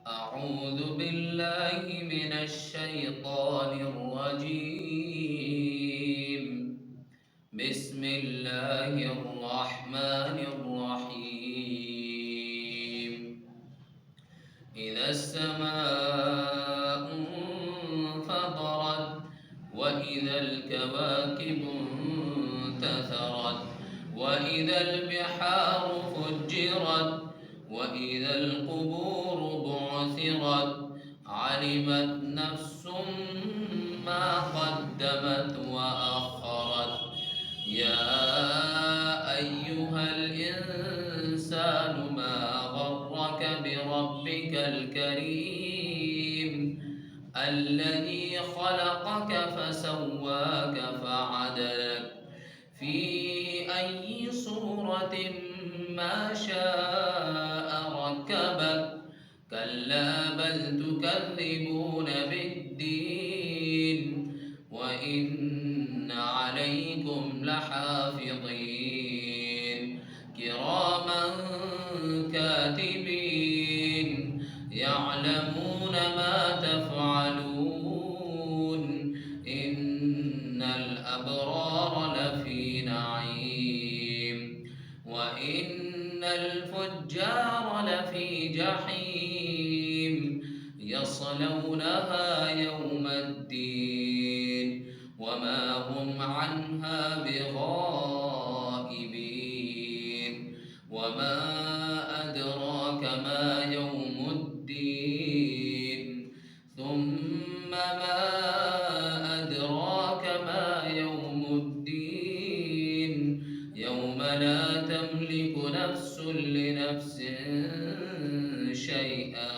أعوذ بالله من الشيطان الرجيم. بسم الله الرحمن الرحيم. إذا السماء انفطرت وإذا الكواكب انتثرت وإذا البحار فجرت وإذا القبور بعثرت علمت نفس ما قدمت وأخرت. يا أيها الإنسان ما غرك بربك الكريم الذي خلقك فسواك فعدلك في أي صورة ما شاء ركبك. كلا بل تكذبون بالدين وإن عليكم لحافظين كراما كاتبين يعلمون ما تفعلون. إن الأبرار لفي نعيم وإن الفجار لفي جحيم يصلونها يوم الدين وما هم عنها بغائبين. وما أدراك ما يوم الدين ثم ما أدراك ما يوم الدين يوم لا تملك نفس لنفس شيئا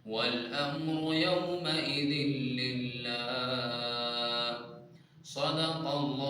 والأمر يومئذ لله. صدق الله